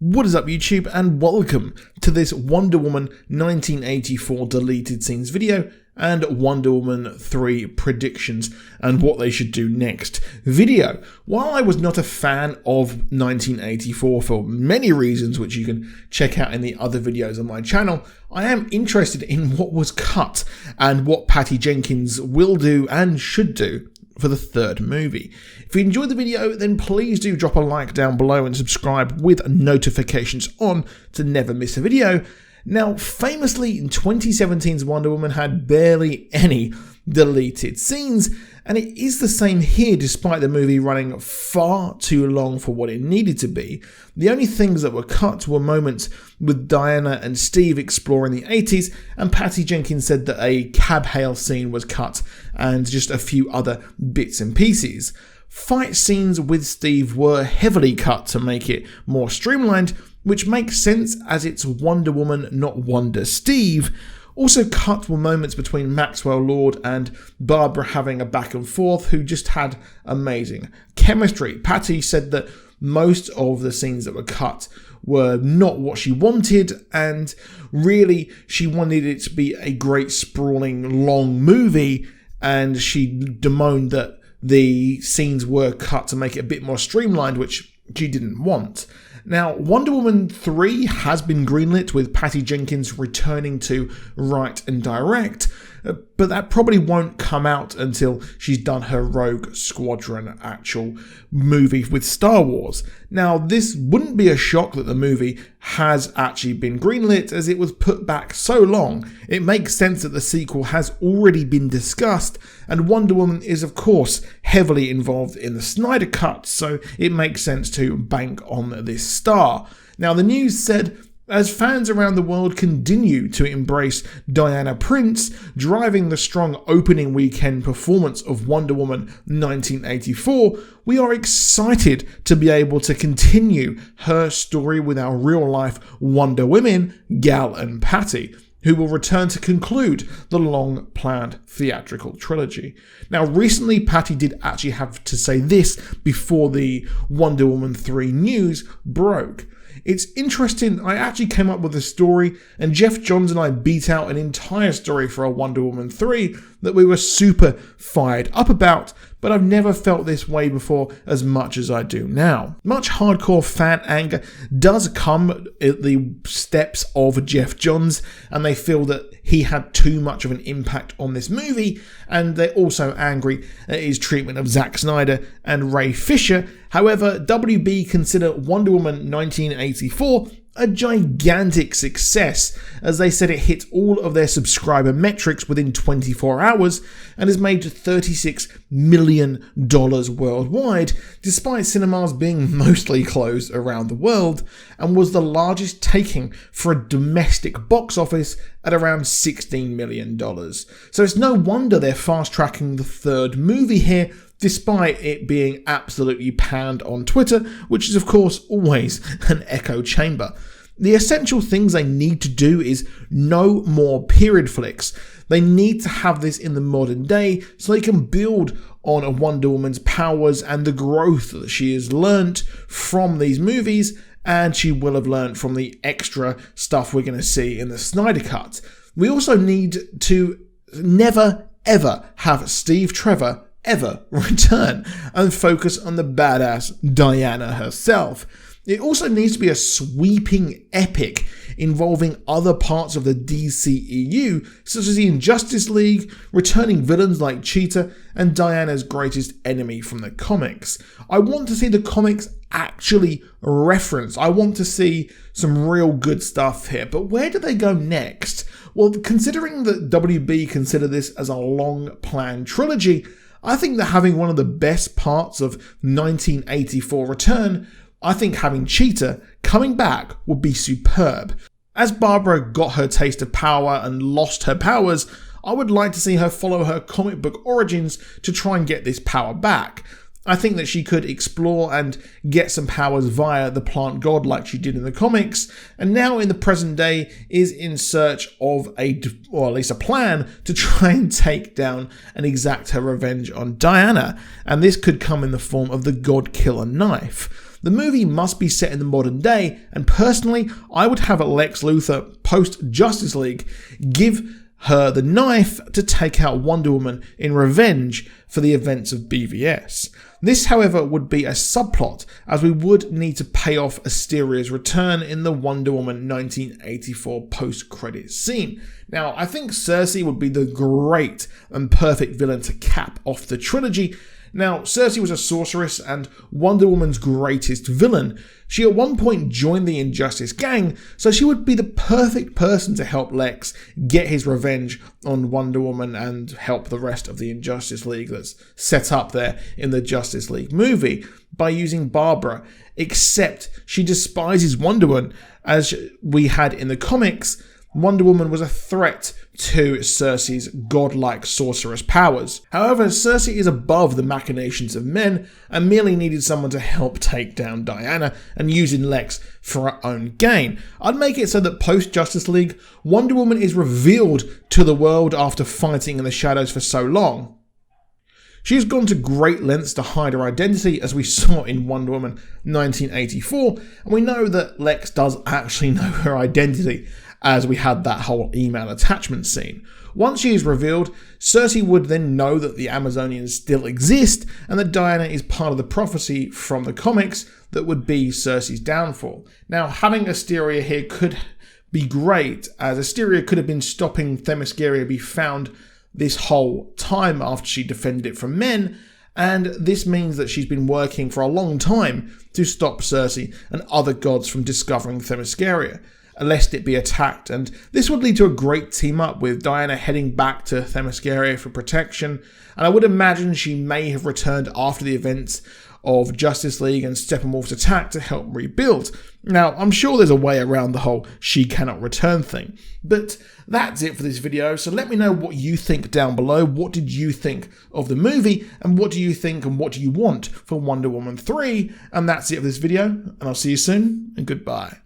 What is up YouTube, and welcome to this Wonder Woman 1984 deleted scenes video and Wonder Woman 3 predictions and what they should do next video. While I was not a fan of 1984 for many reasons which you can check out in the other videos on my channel, I am interested in what was cut and what Patty Jenkins will do and should do for the third movie. If you enjoyed the video, then please do drop a like down below and subscribe with notifications on to never miss a video. Now, famously, in 2017's Wonder Woman had barely any deleted scenes, and it is the same here despite the movie running far too long for what it needed to be. The only things that were cut were moments with Diana and Steve exploring the 80s, and Patty Jenkins said that a cab hail scene was cut and just a few other bits and pieces. Fight scenes with Steve were heavily cut to make it more streamlined, which makes sense as it's Wonder Woman, not Wonder Steve. Also cut were moments between Maxwell Lord and Barbara having a back and forth who just had amazing chemistry. Patty said that most of the scenes that were cut were not what she wanted, and really she wanted it to be a great sprawling long movie, and she bemoaned that the scenes were cut to make it a bit more streamlined, which she didn't want. Now, Wonder Woman 3 has been greenlit with Patty Jenkins returning to write and direct, but that probably won't come out until she's done her Rogue Squadron actual movie with Star Wars. Now, this wouldn't be a shock that the movie has actually been greenlit as it was put back so long. It makes sense that the sequel has already been discussed, and Wonder Woman is of course heavily involved in the Snyder Cut, so it makes sense to bank on this star. Now, the news said, as fans around the world continue to embrace Diana Prince, driving the strong opening weekend performance of Wonder Woman 1984, we are excited to be able to continue her story with our real-life Wonder Women, Gal and Patty, who will return to conclude the long-planned theatrical trilogy. Now, recently, Patty did actually have to say this before the Wonder Woman 3 news broke. It's interesting, I actually came up with a story, and Jeff Johns and I beat out an entire story for a Wonder Woman 3 that we were super fired up about, but I've never felt this way before as much as I do now. Much hardcore fan anger does come at the steps of Jeff Johns, and they feel that he had too much of an impact on this movie, and they're also angry at his treatment of Zack Snyder and Ray Fisher. However, WB consider Wonder Woman 1984 a gigantic success, as they said it hit all of their subscriber metrics within 24 hours and has made $36 million worldwide, despite cinemas being mostly closed around the world, and was the largest taking for a domestic box office at around $16 million. So it's no wonder they're fast-tracking the third movie here, despite it being absolutely panned on Twitter, which is of course always an echo chamber. The essential things they need to do is no more period flicks. They need to have this in the modern day so they can build on a Wonder Woman's powers and the growth that she has learnt from these movies, and she will have learnt from the extra stuff we're going to see in the Snyder Cut. We also need to never ever have Steve Trevor ever return and focus on the badass Diana herself. It also needs to be a sweeping epic involving other parts of the DCEU, such as the Injustice League, returning villains like Cheetah, and Diana's greatest enemy from the comics. I want to see the comics actually referenced. I want to see some real good stuff here, but where do they go next? Well, considering that WB consider this as a long-planned trilogy, I think that having one of the best parts of 1984 return, I think having Cheetah coming back would be superb. As Barbara got her taste of power and lost her powers, I would like to see her follow her comic book origins to try and get this power back. I think that she could explore and get some powers via the plant god like she did in the comics, and now in the present day is in search of or at least a plan to try and take down and exact her revenge on Diana, and this could come in the form of the God Killer knife. The movie must be set in the modern day, and personally, I would have Lex Luthor post-Justice League give her the knife to take out Wonder Woman in revenge for the events of BVS. This, however, would be a subplot, as we would need to pay off Asteria's return in the Wonder Woman 1984 post-credit scene. Now, I think Cersei would be the great and perfect villain to cap off the trilogy. Now, Cersei was a sorceress and Wonder Woman's greatest villain. She at one point joined the Injustice gang, so she would be the perfect person to help Lex get his revenge on Wonder Woman and help the rest of the Injustice League that's set up there in the Justice League movie by using Barbara, except she despises Wonder Woman. As we had in the comics, Wonder Woman was a threat to Cersei's godlike sorceress powers. However, Cersei is above the machinations of men and merely needed someone to help take down Diana and using Lex for her own gain. I'd make it so that post-Justice League, Wonder Woman is revealed to the world after fighting in the shadows for so long. She has gone to great lengths to hide her identity, as we saw in Wonder Woman 1984, and we know that Lex does actually know her identity, as we had that whole email attachment scene. Once she is revealed, Cersei would then know that the Amazonians still exist and that Diana is part of the prophecy from the comics that would be Cersei's downfall. Now, having Asteria here could be great, as Asteria could have been stopping Themyscira be found this whole time after she defended it from men, and this means that she's been working for a long time to stop Cersei and other gods from discovering Themyscira, lest it be attacked, and this would lead to a great team up with Diana heading back to Themyscira for protection, and I would imagine she may have returned after the events of Justice League and Steppenwolf's attack to help rebuild. Now, I'm sure there's a way around the whole she cannot return thing, but that's it for this video, so let me know what you think down below. What did you think of the movie, and what do you think and what do you want for Wonder Woman 3? And that's it for this video, and I'll see you soon, and goodbye.